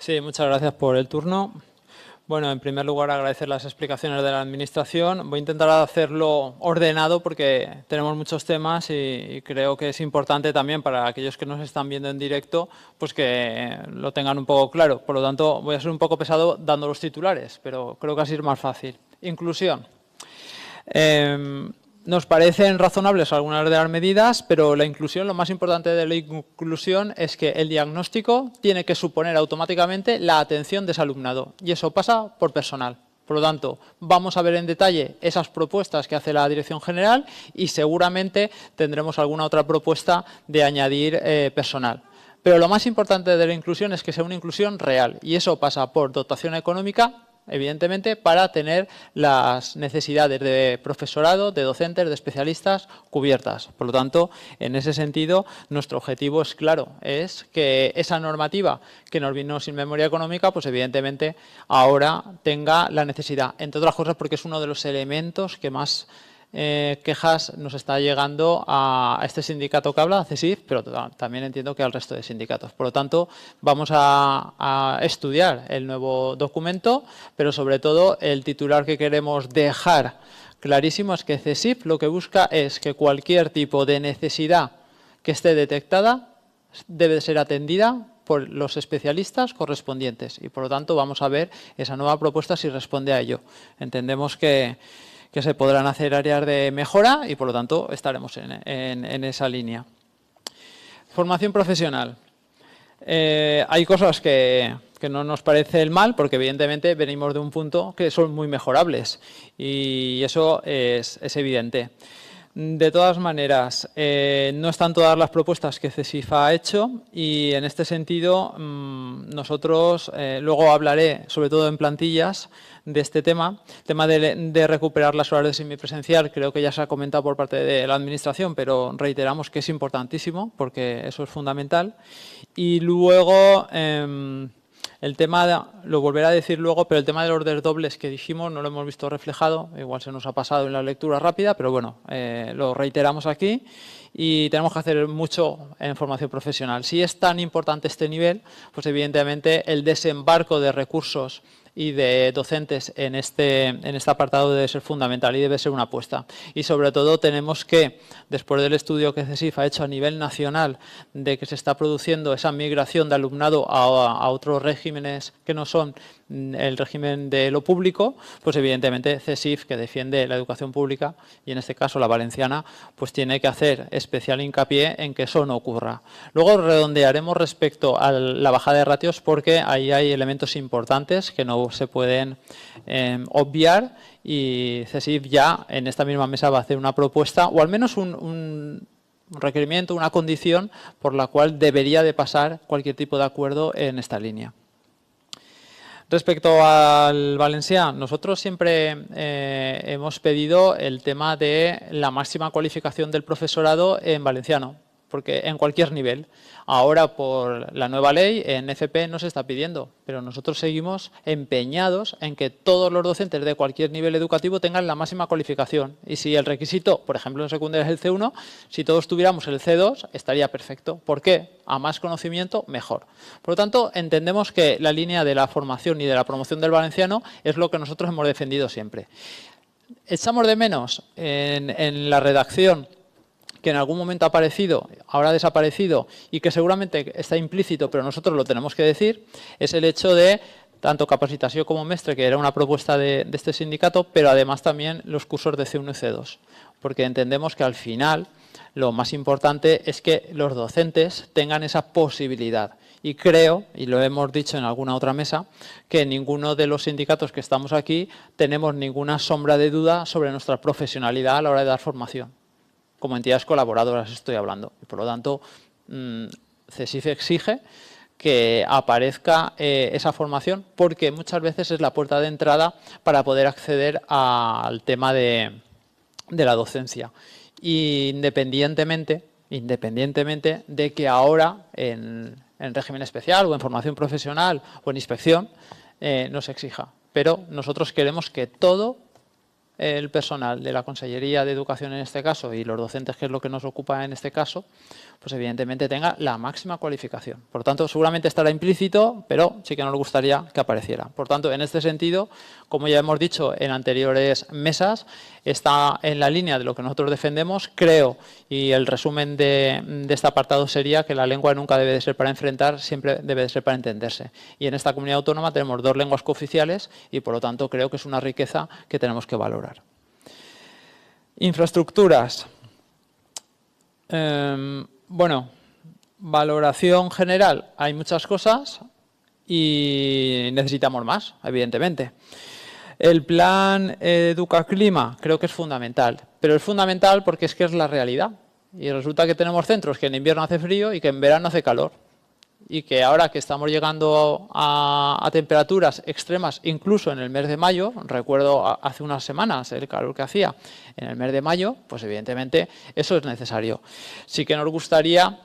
Sí, muchas gracias por el turno. Bueno, en primer lugar, agradecer las explicaciones de la Administración. Voy a intentar hacerlo ordenado porque tenemos muchos temas y creo que es importante también para aquellos que nos están viendo en directo, pues que lo tengan un poco claro. Por lo tanto, voy a ser un poco pesado dando los titulares, pero creo que así es más fácil. Inclusión. Nos parecen razonables algunas de las medidas, pero la inclusión, lo más importante de la inclusión es que el diagnóstico tiene que suponer automáticamente la atención de ese alumnado y eso pasa por personal. Por lo tanto, vamos a ver en detalle esas propuestas que hace la Dirección General y seguramente tendremos alguna otra propuesta de añadir personal. Pero lo más importante de la inclusión es que sea una inclusión real y eso pasa por dotación económica, evidentemente, para tener las necesidades de profesorado, de docentes, de especialistas cubiertas. Por lo tanto, en ese sentido, nuestro objetivo es claro, es que esa normativa que nos vino sin memoria económica, pues evidentemente ahora tenga la necesidad, entre otras cosas porque es uno de los elementos que más quejas nos está llegando a este sindicato que habla, a CESIF, pero también entiendo que al resto de sindicatos. Por lo tanto, vamos a estudiar el nuevo documento, pero sobre todo el titular que queremos dejar clarísimo es que CESIF lo que busca es que cualquier tipo de necesidad que esté detectada debe ser atendida por los especialistas correspondientes y, por lo tanto, vamos a ver esa nueva propuesta si responde a ello. Entendemos que se podrán hacer áreas de mejora y, por lo tanto, estaremos en esa línea. Formación profesional. Hay cosas que no nos parecen mal porque, evidentemente, venimos de un punto que son muy mejorables y eso es evidente. De todas maneras, no están todas las propuestas que CESIF ha hecho y, en este sentido, nosotros, luego hablaré, sobre todo en plantillas, de este tema de recuperar las horas de semipresencial. Creo que ya se ha comentado por parte de la Administración, pero reiteramos que es importantísimo porque eso es fundamental. Y luego, el tema, lo volveré a decir luego, pero el tema de los desdobles que dijimos no lo hemos visto reflejado, igual se nos ha pasado en la lectura rápida, pero bueno, lo reiteramos aquí y tenemos que hacer mucho en formación profesional. Si es tan importante este nivel, pues evidentemente el desembarco de recursos y de docentes en este apartado debe ser fundamental y debe ser una apuesta. Y sobre todo tenemos que, después del estudio que CESIF ha hecho a nivel nacional de que se está produciendo esa migración de alumnado a otros regímenes que no son el régimen de lo público, pues evidentemente CESIF, que defiende la educación pública, y en este caso la valenciana, pues tiene que hacer especial hincapié en que eso no ocurra. Luego redondearemos respecto a la bajada de ratios porque ahí hay elementos importantes que no se pueden obviar y CESIF ya en esta misma mesa va a hacer una propuesta o al menos un requerimiento, una condición por la cual debería de pasar cualquier tipo de acuerdo en esta línea. Respecto al valencià, nosotros siempre hemos pedido el tema de la máxima cualificación del profesorado en valenciano, porque en cualquier nivel. Ahora, por la nueva ley, en FP no se está pidiendo, pero nosotros seguimos empeñados en que todos los docentes de cualquier nivel educativo tengan la máxima cualificación. Y si el requisito, por ejemplo, en secundaria es el C1, si todos tuviéramos el C2, estaría perfecto. ¿Por qué? A más conocimiento, mejor. Por lo tanto, entendemos que la línea de la formación y de la promoción del valenciano es lo que nosotros hemos defendido siempre. Echamos de menos en la redacción que en algún momento ha aparecido, ahora ha desaparecido y que seguramente está implícito, pero nosotros lo tenemos que decir, es el hecho de tanto capacitación como mestre, que era una propuesta de este sindicato, pero además también los cursos de C1 y C2, porque entendemos que al final lo más importante es que los docentes tengan esa posibilidad. Y creo, y lo hemos dicho en alguna otra mesa, que ninguno de los sindicatos que estamos aquí tenemos ninguna sombra de duda sobre nuestra profesionalidad a la hora de dar formación. Como entidades colaboradoras estoy hablando. Y por lo tanto, CESIF exige que aparezca esa formación porque muchas veces es la puerta de entrada para poder acceder al tema de la docencia. Independientemente de que ahora en régimen especial o en formación profesional o en inspección no se exija. Pero nosotros queremos que todo el personal de la Consellería de Educación en este caso y los docentes, que es lo que nos ocupa en este caso, pues evidentemente tenga la máxima cualificación. Por tanto, seguramente estará implícito, pero sí que nos gustaría que apareciera. Por tanto, en este sentido, como ya hemos dicho en anteriores mesas, está en la línea de lo que nosotros defendemos, creo, y el resumen de este apartado sería que la lengua nunca debe de ser para enfrentar, siempre debe de ser para entenderse. Y en esta comunidad autónoma tenemos 2 lenguas cooficiales y, por lo tanto, creo que es una riqueza que tenemos que valorar. Infraestructuras. Bueno, valoración general, hay muchas cosas y necesitamos más, evidentemente. El plan Educaclima creo que es fundamental, pero es fundamental porque es que es la realidad. Y resulta que tenemos centros que en invierno hace frío y que en verano hace calor. Y que ahora que estamos llegando a temperaturas extremas, incluso en el mes de mayo, recuerdo hace unas semanas el calor que hacía en el mes de mayo, pues evidentemente eso es necesario. Sí que nos gustaría,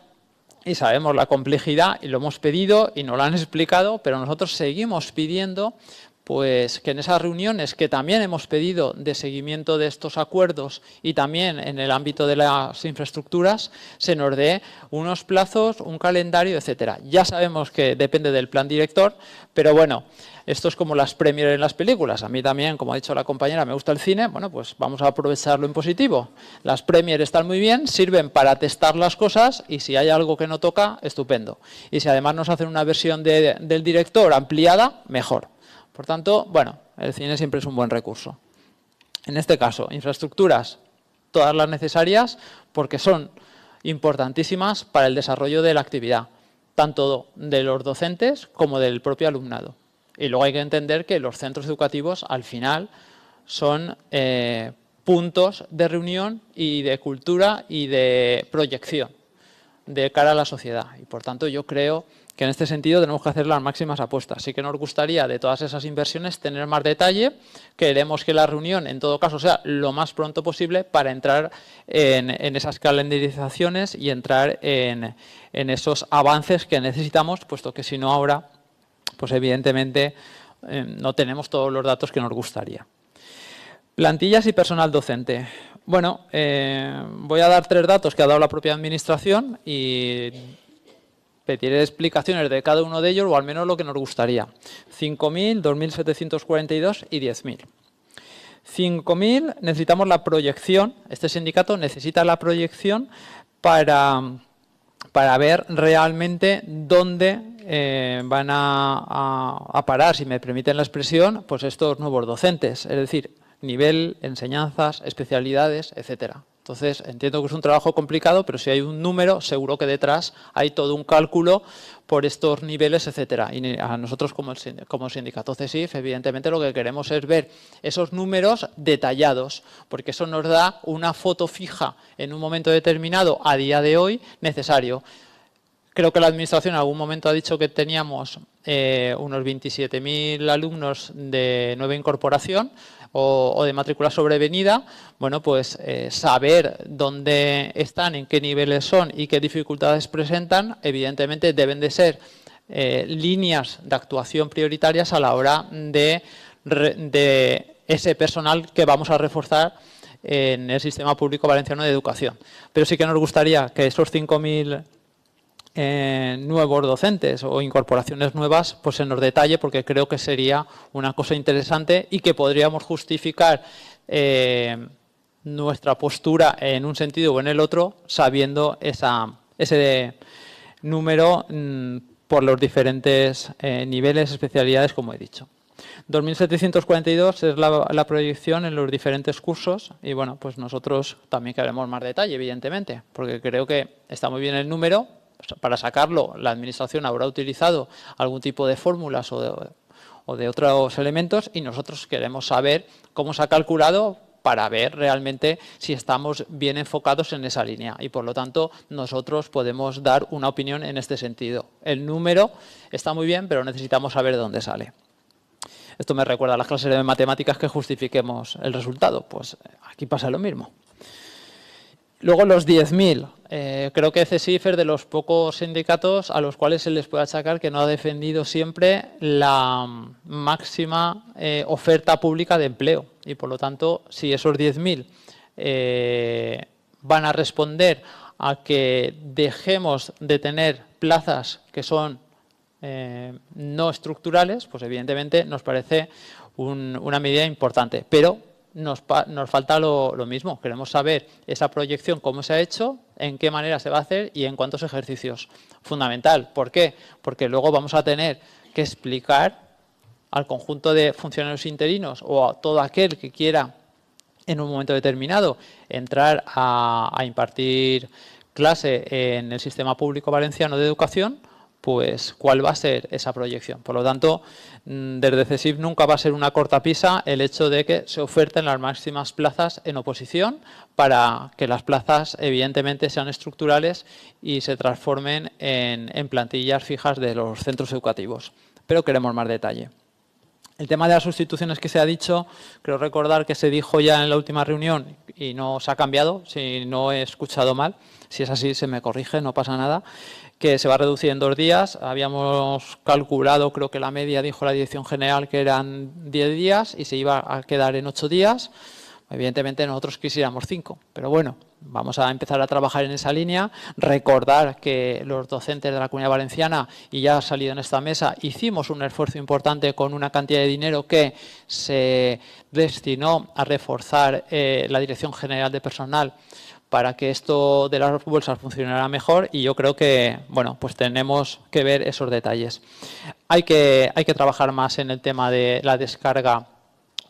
y sabemos la complejidad, y lo hemos pedido y nos lo han explicado, pero nosotros seguimos pidiendo pues que en esas reuniones que también hemos pedido de seguimiento de estos acuerdos y también en el ámbito de las infraestructuras se nos dé unos plazos, un calendario, etcétera. Ya sabemos que depende del plan director, pero bueno, esto es como las premiers en las películas. A mí también, como ha dicho la compañera, me gusta el cine, bueno, pues vamos a aprovecharlo en positivo. Las premiers están muy bien, sirven para testar las cosas y si hay algo que no toca, estupendo. Y si además nos hacen una versión del director ampliada, mejor. Por tanto, bueno, el cine siempre es un buen recurso. En este caso, infraestructuras, todas las necesarias, porque son importantísimas para el desarrollo de la actividad, tanto de los docentes como del propio alumnado. Y luego hay que entender que los centros educativos, al final, son puntos de reunión y de cultura y de proyección de cara a la sociedad. Y, por tanto, yo creo que en este sentido tenemos que hacer las máximas apuestas. Sí que nos gustaría de todas esas inversiones tener más detalle. Queremos que la reunión, en todo caso, sea lo más pronto posible para entrar en esas calendarizaciones y entrar en esos avances que necesitamos, puesto que si no ahora, pues evidentemente no tenemos todos los datos que nos gustaría. Plantillas y personal docente. Bueno, voy a dar 3 datos que ha dado la propia administración y pediré explicaciones de cada uno de ellos, o al menos lo que nos gustaría. 5.000, 2.742 y 10.000. 5.000 necesitamos la proyección, este sindicato necesita la proyección para ver realmente dónde van a parar, si me permiten la expresión, pues estos nuevos docentes, es decir, nivel, enseñanzas, especialidades, etcétera. Entonces, entiendo que es un trabajo complicado, pero si hay un número, seguro que detrás hay todo un cálculo por estos niveles, etcétera. Y a nosotros como sindicato CESIF, evidentemente lo que queremos es ver esos números detallados, porque eso nos da una foto fija en un momento determinado, a día de hoy, necesario. Creo que la Administración en algún momento ha dicho que teníamos unos 27.000 alumnos de nueva incorporación o de matrícula sobrevenida. Bueno, pues saber dónde están, en qué niveles son y qué dificultades presentan, evidentemente deben de ser líneas de actuación prioritarias a la hora de ese personal que vamos a reforzar en el Sistema Público Valenciano de Educación. Pero sí que nos gustaría que esos 5.000 nuevos docentes o incorporaciones nuevas, pues se nos detalle, porque creo que sería una cosa interesante y que podríamos justificar nuestra postura en un sentido o en el otro, sabiendo ese número por los diferentes niveles, especialidades, como he dicho. 2.742 es la proyección en los diferentes cursos y bueno, pues nosotros también queremos más detalle, evidentemente, porque creo que está muy bien el número. Para sacarlo, la Administración habrá utilizado algún tipo de fórmulas o de otros elementos y nosotros queremos saber cómo se ha calculado para ver realmente si estamos bien enfocados en esa línea y, por lo tanto, nosotros podemos dar una opinión en este sentido. El número está muy bien, pero necesitamos saber de dónde sale. Esto me recuerda a las clases de matemáticas que justifiquemos el resultado. Pues aquí pasa lo mismo. Luego los 10.000. Creo que CSIF es de los pocos sindicatos a los cuales se les puede achacar que no ha defendido siempre la máxima oferta pública de empleo. Y por lo tanto, si esos 10.000 van a responder a que dejemos de tener plazas que son no estructurales, pues evidentemente nos parece una medida importante. Pero nos falta lo mismo. Queremos saber esa proyección, cómo se ha hecho, en qué manera se va a hacer y en cuántos ejercicios. Fundamental. ¿Por qué? Porque luego vamos a tener que explicar al conjunto de funcionarios interinos o a todo aquel que quiera en un momento determinado entrar a impartir clase en el sistema público valenciano de educación, pues cuál va a ser esa proyección. Por lo tanto, desde CSIF nunca va a ser una cortapisa el hecho de que se oferten las máximas plazas en oposición para que las plazas evidentemente sean estructurales y se transformen en plantillas fijas de los centros educativos. Pero queremos más detalle. El tema de las sustituciones que se ha dicho, creo recordar que se dijo ya en la última reunión y no se ha cambiado, si no he escuchado mal. Si es así, se me corrige, no pasa nada, que se va a reducir en 2 días. Habíamos calculado, creo que la media dijo la Dirección General que eran 10 días y se iba a quedar en 8 días. Evidentemente nosotros quisiéramos 5, pero bueno, vamos a empezar a trabajar en esa línea. Recordar que los docentes de la Comunidad Valenciana, y ya ha salido en esta mesa, hicimos un esfuerzo importante con una cantidad de dinero que se destinó a reforzar la Dirección General de Personal para que esto de las bolsas funcionara mejor, y yo creo que, bueno, pues tenemos que ver esos detalles. Hay que trabajar más en el tema de la descarga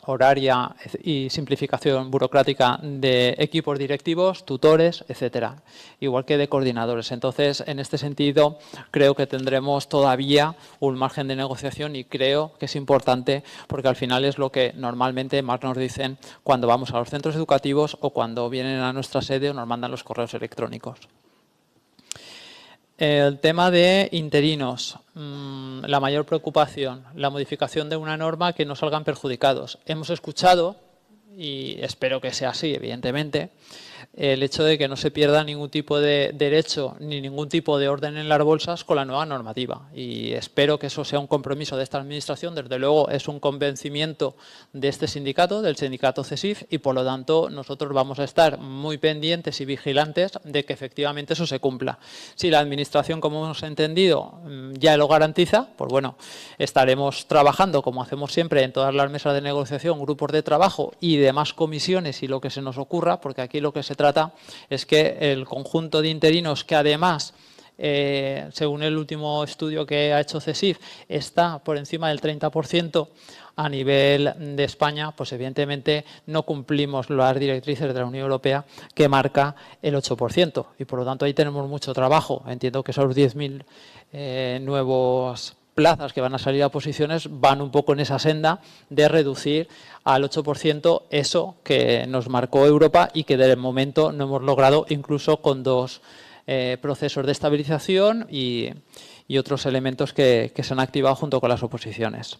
horaria y simplificación burocrática de equipos directivos, tutores, etcétera, igual que de coordinadores. Entonces, en este sentido, creo que tendremos todavía un margen de negociación y creo que es importante porque al final es lo que normalmente más nos dicen cuando vamos a los centros educativos o cuando vienen a nuestra sede o nos mandan los correos electrónicos. El tema de interinos, la mayor preocupación, la modificación de una norma que no salgan perjudicados. Hemos escuchado, y espero que sea así, evidentemente, el hecho de que no se pierda ningún tipo de derecho ni ningún tipo de orden en las bolsas con la nueva normativa. Y espero que eso sea un compromiso de esta Administración. Desde luego es un convencimiento de este sindicato, del sindicato CSIF, y por lo tanto nosotros vamos a estar muy pendientes y vigilantes de que efectivamente eso se cumpla. Si la Administración, como hemos entendido, ya lo garantiza, pues bueno, estaremos trabajando como hacemos siempre en todas las mesas de negociación, grupos de trabajo y demás comisiones y lo que se nos ocurra, porque aquí lo que se trata es que el conjunto de interinos que además, según el último estudio que ha hecho CSIF, está por encima del 30% a nivel de España, pues evidentemente no cumplimos las directrices de la Unión Europea que marca el 8%. Y por lo tanto ahí tenemos mucho trabajo. Entiendo que esos 10.000 nuevos plazas que van a salir a posiciones van un poco en esa senda de reducir al 8% eso que nos marcó Europa y que de momento no hemos logrado, incluso con 2 procesos de estabilización y otros elementos que se han activado junto con las oposiciones.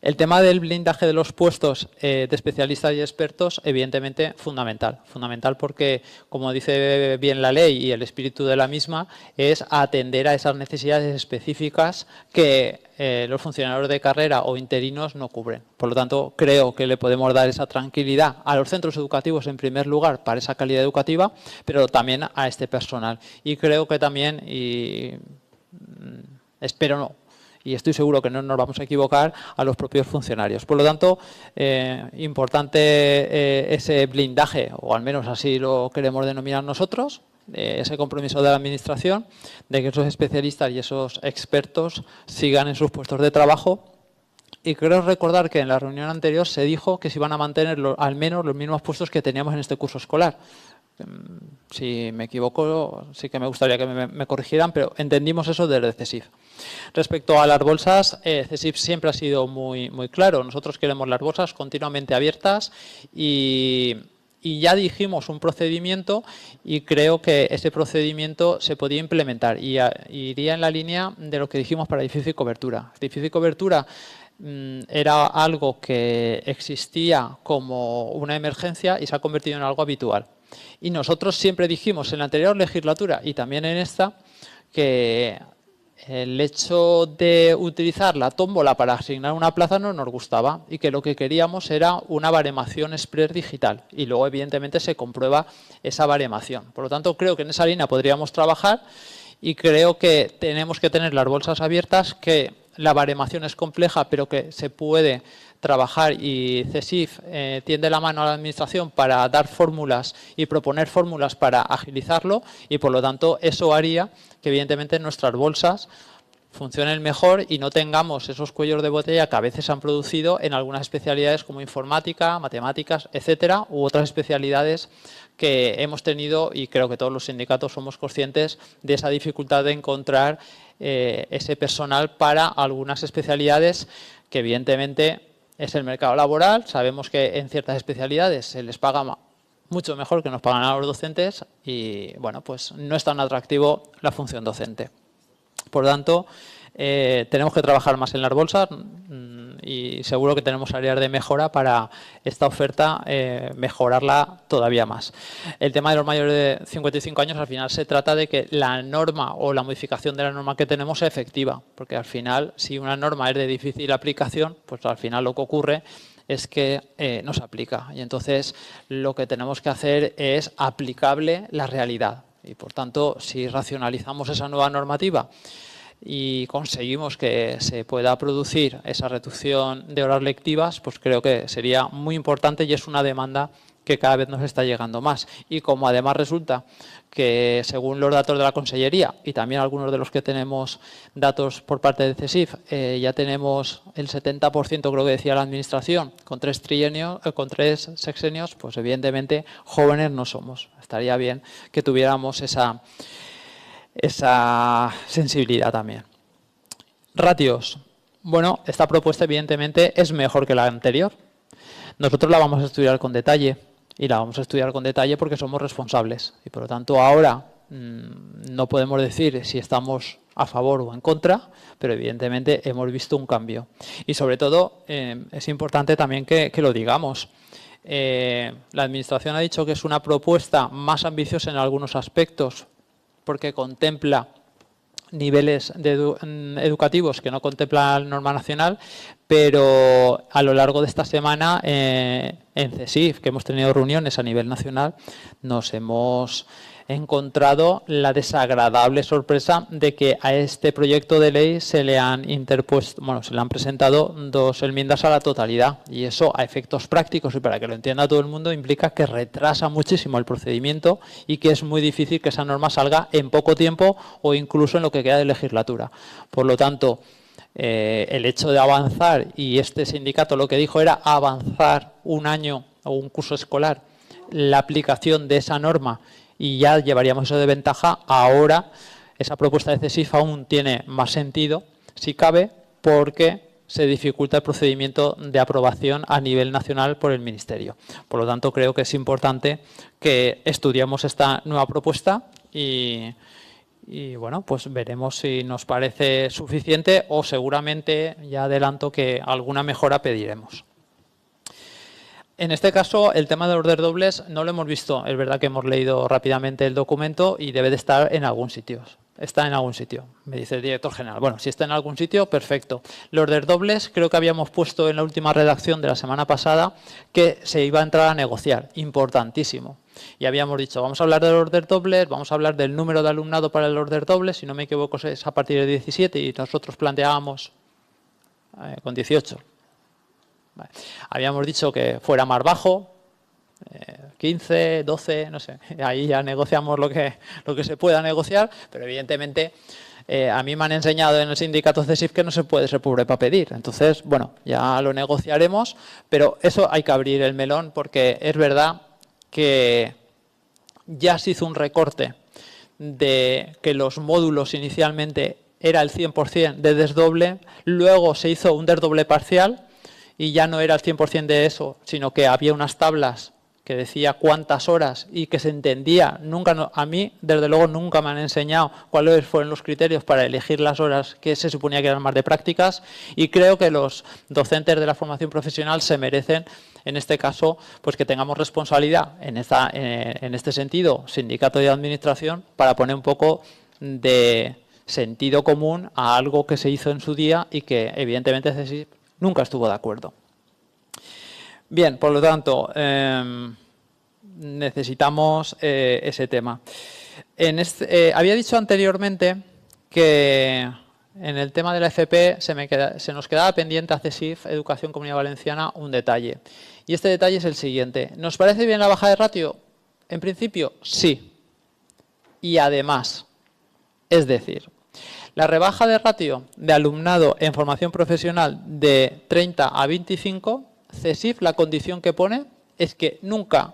El tema del blindaje de los puestos de especialistas y expertos, evidentemente fundamental. Fundamental porque, como dice bien la ley y el espíritu de la misma, es atender a esas necesidades específicas que los funcionarios de carrera o interinos no cubren. Por lo tanto, creo que le podemos dar esa tranquilidad a los centros educativos en primer lugar para esa calidad educativa, pero también a este personal. Y creo que también, y espero no, y estoy seguro que no nos vamos a equivocar, a los propios funcionarios. Por lo tanto, importante ese blindaje, o al menos así lo queremos denominar nosotros, ese compromiso de la Administración, de que esos especialistas y esos expertos sigan en sus puestos de trabajo. Y creo recordar que en la reunión anterior se dijo que se iban a mantener al menos los mismos puestos que teníamos en este curso escolar. Si me equivoco, sí que me gustaría que me corrigieran, pero entendimos eso desde CSIF. Respecto a las bolsas, CSIF siempre ha sido muy claro. Nosotros queremos las bolsas continuamente abiertas y ya dijimos un procedimiento y creo que ese procedimiento se podía implementar y iría en la línea de lo que dijimos para edificio y cobertura. Edificio y cobertura era algo que existía como una emergencia y se ha convertido en algo habitual. Y nosotros siempre dijimos en la anterior legislatura y también en esta que el hecho de utilizar la tómbola para asignar una plaza no nos gustaba y que lo que queríamos era una baremación express digital y luego evidentemente se comprueba esa baremación. Por lo tanto, creo que en esa línea podríamos trabajar y creo que tenemos que tener las bolsas abiertas, que la baremación es compleja pero que se puede trabajar y CESIF tiende la mano a la administración para dar fórmulas y proponer fórmulas para agilizarlo y por lo tanto eso haría que evidentemente nuestras bolsas funcionen mejor y no tengamos esos cuellos de botella que a veces se han producido en algunas especialidades como informática, matemáticas, etcétera, u otras especialidades que hemos tenido y creo que todos los sindicatos somos conscientes de esa dificultad de encontrar ese personal para algunas especialidades que evidentemente es el mercado laboral. Sabemos que en ciertas especialidades se les paga mucho mejor que nos pagan a los docentes y bueno, pues no es tan atractivo la función docente. Por lo tanto, tenemos que trabajar más en las bolsas y seguro que tenemos áreas de mejora para esta oferta mejorarla todavía más. El tema de los mayores de 55 años, al final se trata de que la norma o la modificación de la norma que tenemos sea efectiva, porque al final, si una norma es de difícil aplicación, pues al final lo que ocurre es que no se aplica. Y entonces lo que tenemos que hacer es aplicable la realidad. Y por tanto, si racionalizamos esa nueva normativa y conseguimos que se pueda producir esa reducción de horas lectivas, pues creo que sería muy importante y es una demanda que cada vez nos está llegando más. Y como además resulta que según los datos de la Consellería y también algunos de los que tenemos datos por parte de CESIF, ya tenemos el 70%, creo que decía la Administración, con tres sexenios, pues evidentemente jóvenes no somos. Estaría bien que tuviéramos esa sensibilidad también. Ratios. Bueno, esta propuesta evidentemente es mejor que la anterior. Nosotros la vamos a estudiar con detalle y la vamos a estudiar con detalle porque somos responsables y por lo tanto ahora no podemos decir si estamos a favor o en contra, pero evidentemente hemos visto un cambio y sobre todo es importante también que lo digamos. La Administración ha dicho que es una propuesta más ambiciosa en algunos aspectos porque contempla niveles educativos que no contempla la norma nacional, pero a lo largo de esta semana en CESIF, que hemos tenido reuniones a nivel nacional, nos hemos encontrado la desagradable sorpresa de que a este proyecto de ley se le han presentado 2 enmiendas a la totalidad y eso a efectos prácticos y para que lo entienda todo el mundo implica que retrasa muchísimo el procedimiento y que es muy difícil que esa norma salga en poco tiempo o incluso en lo que queda de legislatura. Por lo tanto, el hecho de avanzar y este sindicato lo que dijo era avanzar un año o un curso escolar la aplicación de esa norma y ya llevaríamos eso de ventaja. Ahora esa propuesta de CESIF aún tiene más sentido, si cabe, porque se dificulta el procedimiento de aprobación a nivel nacional por el Ministerio. Por lo tanto, creo que es importante que estudiemos esta nueva propuesta y bueno, pues veremos si nos parece suficiente o seguramente ya adelanto que alguna mejora pediremos. En este caso, el tema de los desdobles no lo hemos visto. Es verdad que hemos leído rápidamente el documento y debe de estar en algún sitio. Está en algún sitio, me dice el director general. Bueno, si está en algún sitio, perfecto. Los desdobles creo que habíamos puesto en la última redacción de la semana pasada que se iba a entrar a negociar. Importantísimo. Y habíamos dicho, vamos a hablar de los desdobles, vamos a hablar del número de alumnado para los desdobles. Si no me equivoco, es a partir de 17 y nosotros planteábamos con 18. Vale. Habíamos dicho que fuera más bajo, 15, 12, no sé, ahí ya negociamos lo que se pueda negociar, pero evidentemente a mí me han enseñado en el sindicato CESIF que no se puede ser pobre para pedir, entonces, bueno, ya lo negociaremos, pero eso hay que abrir el melón porque es verdad que ya se hizo un recorte de que los módulos inicialmente era el 100% de desdoble, luego se hizo un desdoble parcial, y ya no era el 100% de eso, sino que había unas tablas que decía cuántas horas y que se entendía. A mí, desde luego, nunca me han enseñado cuáles fueron los criterios para elegir las horas que se suponía que eran más de prácticas y creo que los docentes de la formación profesional se merecen en este caso, pues que tengamos responsabilidad en este sentido, sindicato y administración, para poner un poco de sentido común a algo que se hizo en su día y que evidentemente CSIF nunca estuvo de acuerdo. Bien, por lo tanto, necesitamos ese tema. Había dicho anteriormente que en el tema de la FP se nos quedaba pendiente a CSIF, Educación Comunidad Valenciana, un detalle. Y este detalle es el siguiente. ¿Nos parece bien la baja de ratio? En principio, sí. Y además, es decir, la rebaja de ratio de alumnado en formación profesional de 30 a 25, CSIF la condición que pone es que nunca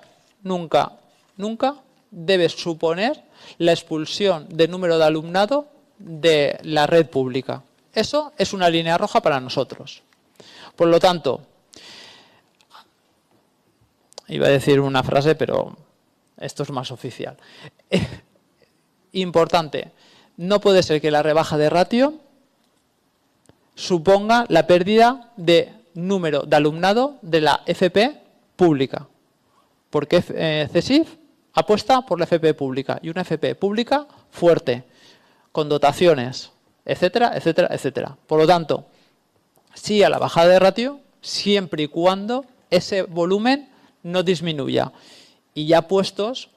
debe suponer la expulsión de número de alumnado de la red pública. Eso es una línea roja para nosotros. Por lo tanto, iba a decir una frase, pero esto es más oficial. Importante, no puede ser que la rebaja de ratio suponga la pérdida de número de alumnado de la FP pública. Porque CSIF apuesta por la FP pública y una FP pública fuerte, con dotaciones, etcétera, etcétera, etcétera. Por lo tanto, sí a la bajada de ratio, siempre y cuando ese volumen no disminuya. Y ya puestos,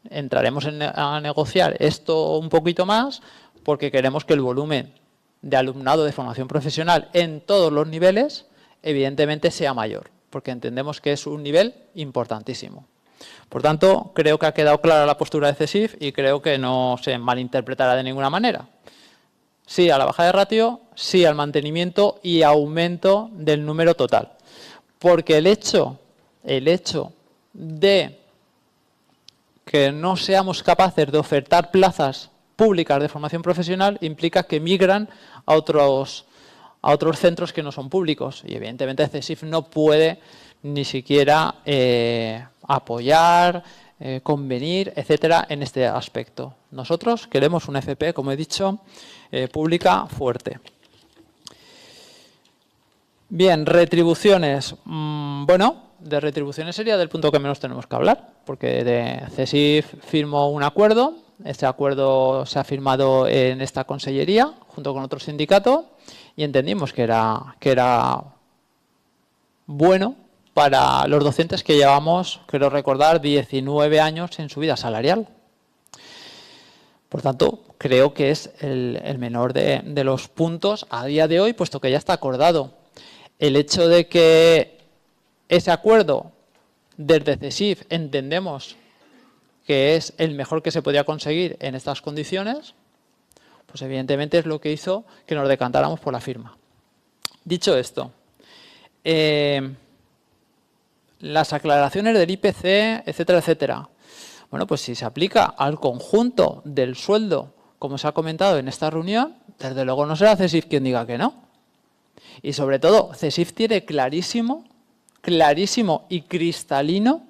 entraremos a negociar esto un poquito más, porque queremos que el volumen de alumnado de formación profesional en todos los niveles, evidentemente, sea mayor, porque entendemos que es un nivel importantísimo. Por tanto, creo que ha quedado clara la postura de CSIF y creo que no se malinterpretará de ninguna manera. Sí a la baja de ratio, sí al mantenimiento y aumento del número total. Porque el hecho de que no seamos capaces de ofertar plazas públicas de formación profesional implica que migran a otros centros que no son públicos. Y evidentemente CSIF no puede ni siquiera apoyar, convenir, etcétera, en este aspecto. Nosotros queremos una FP, como he dicho, pública fuerte. Bien, retribuciones. Bueno, de retribuciones sería del punto que menos tenemos que hablar, porque de CSIF firmó un acuerdo. Este acuerdo se ha firmado en esta consellería, junto con otro sindicato, y entendimos que era bueno para los docentes que llevamos, quiero recordar, 19 años sin subida salarial. Por tanto, creo que es el menor de los puntos a día de hoy, puesto que ya está acordado. El hecho de que ese acuerdo desde CSIF entendemos que es el mejor que se podía conseguir en estas condiciones, pues evidentemente es lo que hizo que nos decantáramos por la firma. Dicho esto, las aclaraciones del IPC, etcétera, etcétera. Bueno, pues si se aplica al conjunto del sueldo, como se ha comentado en esta reunión, desde luego no será CSIF quien diga que no. Y sobre todo, CSIF tiene clarísimo y cristalino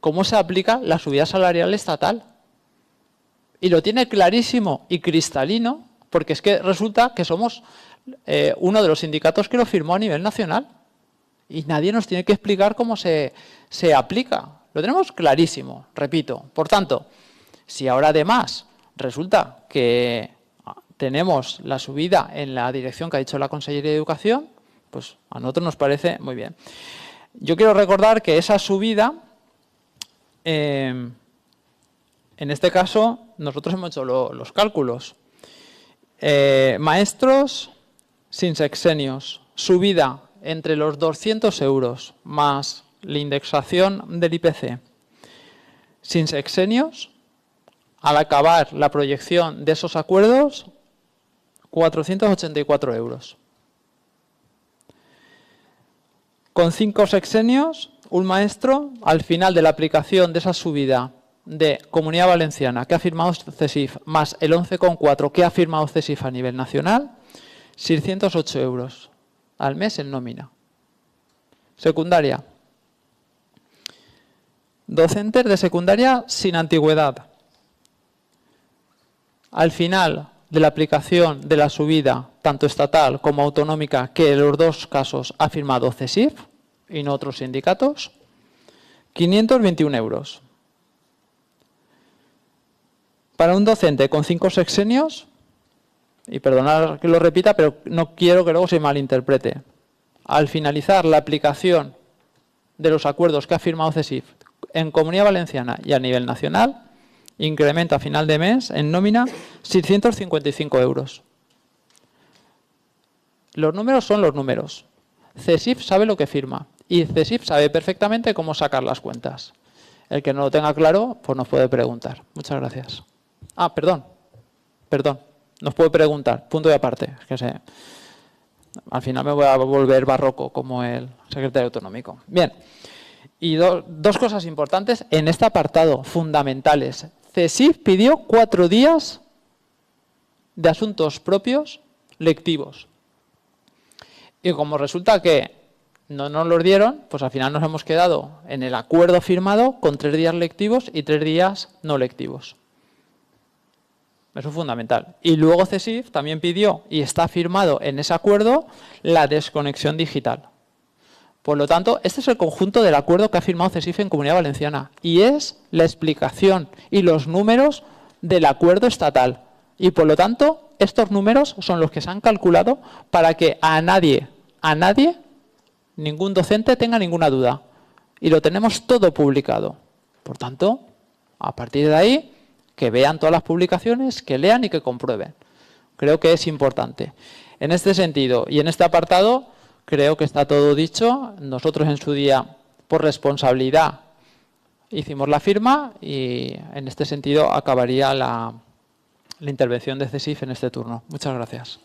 cómo se aplica la subida salarial estatal. Y lo tiene clarísimo y cristalino porque es que resulta que somos uno de los sindicatos que lo firmó a nivel nacional. Y nadie nos tiene que explicar cómo se aplica. Lo tenemos clarísimo, repito. Por tanto, si ahora además resulta que tenemos la subida en la dirección que ha dicho la Consellería de Educación, pues a nosotros nos parece muy bien. Yo quiero recordar que esa subida, en este caso, nosotros hemos hecho los cálculos. Maestros sin sexenios, subida entre los 200 euros más la indexación del IPC. Sin sexenios, al acabar la proyección de esos acuerdos, 484 euros. Con 5 sexenios, un maestro, al final de la aplicación de esa subida de Comunidad Valenciana que ha firmado CSIF, más el 11,4 que ha firmado CSIF a nivel nacional, 608 euros al mes en nómina. Secundaria. Docentes de secundaria sin antigüedad. Al final de la aplicación de la subida, tanto estatal como autonómica, que en los dos casos ha firmado CSIF, y no otros sindicatos, 521 euros. Para un docente con 5 sexenios, y perdonad que lo repita, pero no quiero que luego se malinterprete, al finalizar la aplicación de los acuerdos que ha firmado CESIF en Comunidad Valenciana y a nivel nacional, incremento a final de mes en nómina 655 euros. Los números son los números. CESIF sabe lo que firma y CESIF sabe perfectamente cómo sacar las cuentas. El que no lo tenga claro, pues nos puede preguntar. Muchas gracias. Ah, perdón. Nos puede preguntar, punto y aparte. Es que al final me voy a volver barroco como el secretario autonómico. Bien, y dos cosas importantes en este apartado, fundamentales. CESIF pidió 4 días de asuntos propios lectivos. Y como resulta que no nos los dieron, pues al final nos hemos quedado en el acuerdo firmado con 3 días lectivos y 3 días no lectivos. Eso es fundamental. Y luego CESIF también pidió, y está firmado en ese acuerdo, la desconexión digital. Por lo tanto, este es el conjunto del acuerdo que ha firmado CESIF en Comunidad Valenciana. Y es la explicación y los números del acuerdo estatal. Y por lo tanto, estos números son los que se han calculado para que a nadie, ningún docente tenga ninguna duda. Y lo tenemos todo publicado. Por tanto, a partir de ahí, que vean todas las publicaciones, que lean y que comprueben. Creo que es importante. En este sentido y en este apartado, creo que está todo dicho. Nosotros en su día, por responsabilidad, hicimos la firma y en este sentido acabaría la intervención de CESIF en este turno. Muchas gracias.